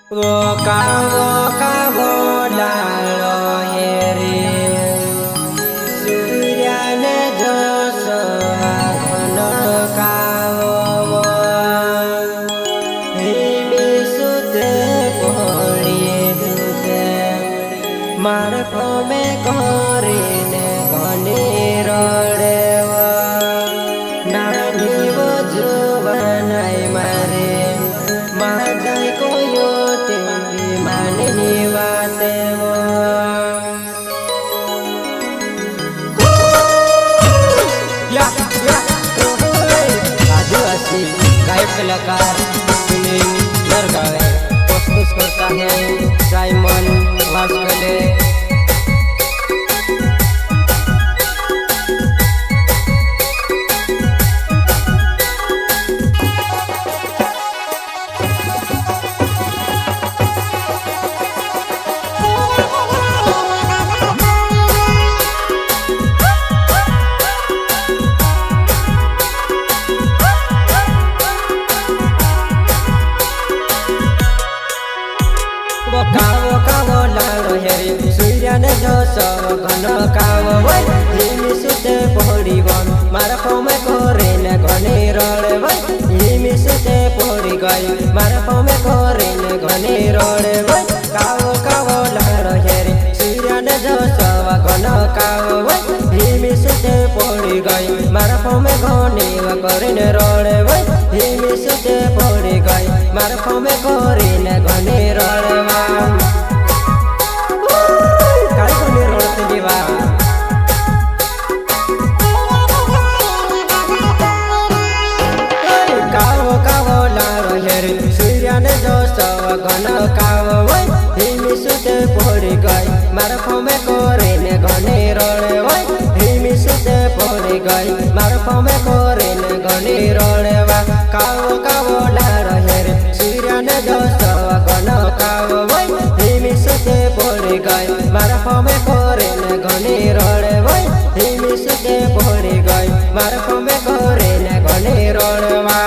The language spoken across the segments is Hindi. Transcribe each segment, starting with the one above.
Woka bolalo heri Suryane joso akono kawo Himi sute poli dute Marko me korine koni rodewa Nani wojuwanai mare Majai koyo Manini watewo ya आदिवासी गायक कलाकार सुनील नरगावे प्रस्तुत करता है Simon Waskale Kawo lalo heri Suryane joso घन काwo वै हिमी सुते पड़ी वन मारा पौमे कोरेने घनी रोड़े वै हिमी सुते पड़ी गई मारा पौमे कोरेने घनी रोड़े वै काwo लहरो हेरी सूर्यने जोसो घन काwo वै हिमी सुते पड़ी गई मारा पौमे घनी कोरेने रोड़े वै हिमी सुते पड़ी गई मारा पौमे कोरेने घनी रोड़े वै सूर्यने जोसो घन काwo वै हिमी सुते पड़ी गई मारा पौमे कोरेने घनी रोड़े वै हिमी सुते पड़ी गई मारा पौमे कोरेने घनी रोड़े वा काwo लारो हेरे सूर्यने जोसो घन काwo वै हिमी सुते पड़ी गई मारा पौमे कोरेने घनी रोड़े वै हिमी सुते पड़ी गई मारा पौमे कोरेने घनी रोड़े वा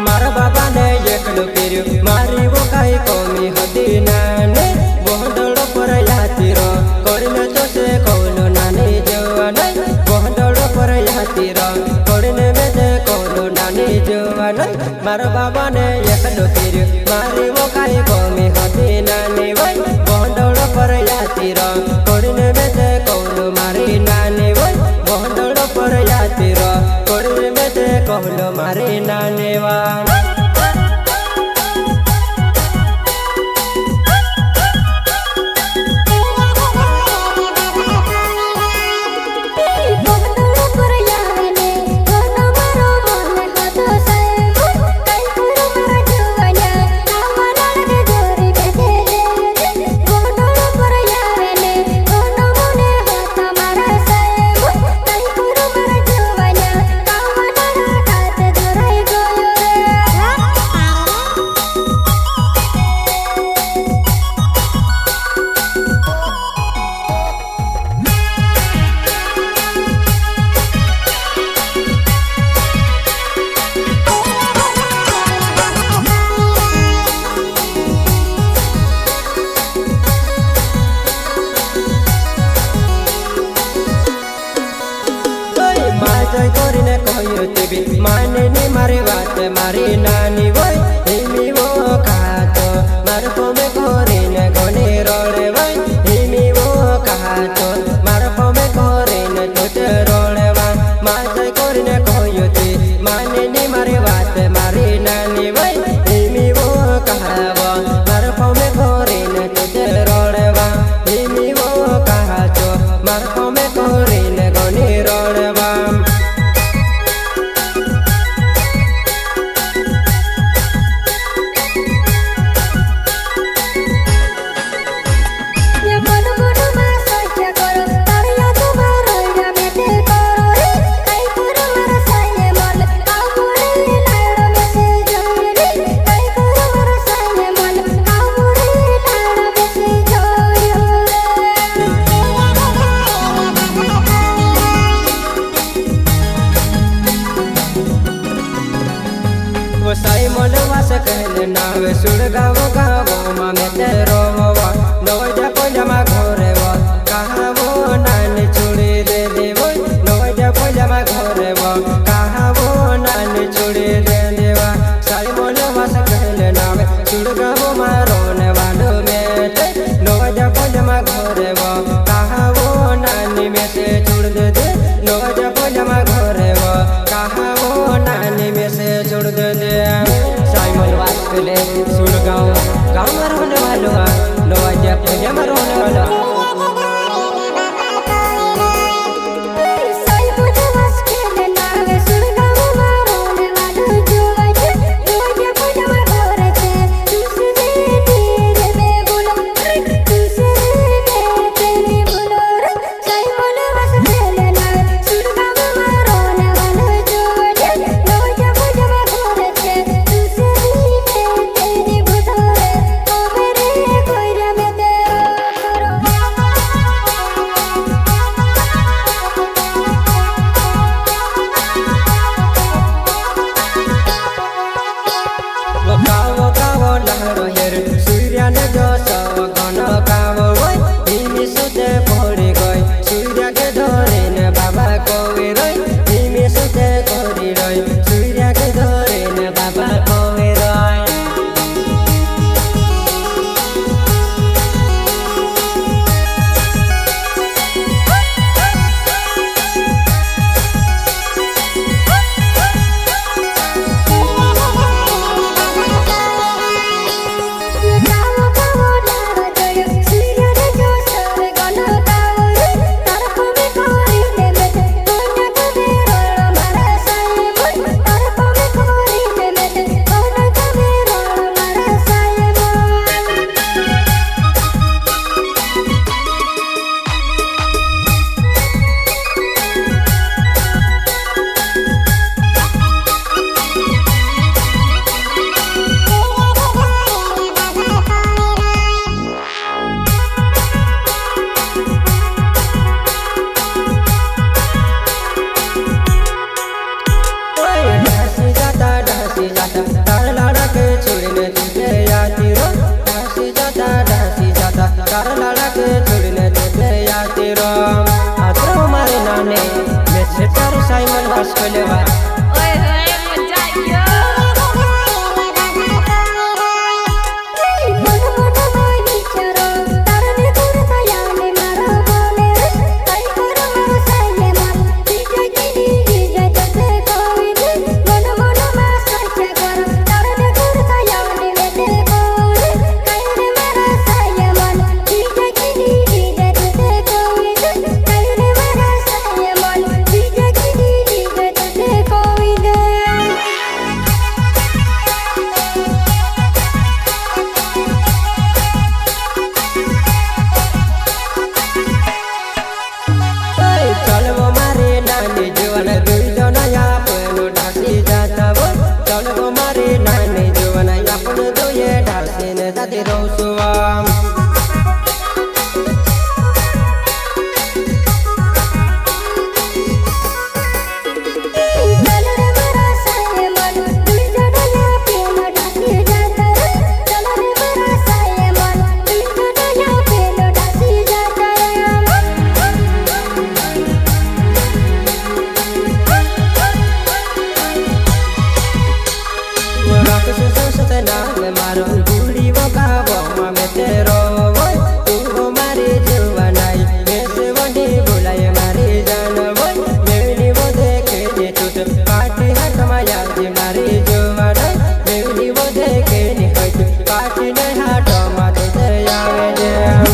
मारा बाबा ने एकलो पेरियो मारी वो काई कमी हदी नाने बहडलो पर यातिर करिने तो से कौनो नानी जवानै बहडलो पर यातिर करिने बेदे कौनो नानी जवानै मारा बाबा ने एकलो पेरियो मारी वो काई कमी हदी नाने वै बहडलो पर यातिर करिने बेदे कौनो मारी नानी वै बहडलो पर यातिर करिने बेदे कौनो मारी नानी वा में तेरो नवजा पजामा घरे कहा वो नानी छोड़ी दे देवो नवजा पजामा घरे कहा वो नानी छोड़ी दे देवा साई मोले वास कहले नावे सुड़गा वो मारोने वालो में नवजा पजामा घरे कहा वो नानी में से छोड़ दे दे नवजा पजामा घरे कहा वो नानी में से छोड़ दे दे साई मोले वास कहले सुड़गा गाँव में रहने वालो नवजा पजामा रहने वाला साइमन वास कोलेवा ओए होए मजा आइयो मन मन माई चरो तारने दूर तयाने मारो बोले कई करो मारो साइले मन जीजा जीजा जते कोई मन मन मा सच्चे करो तारने दूर तयाने लेते बोले कई रे मारो साइले मन जीजा जीजा जते कोई कई रे मारो साइले मन जीजा पार्टी नहीं हाटो माते आवे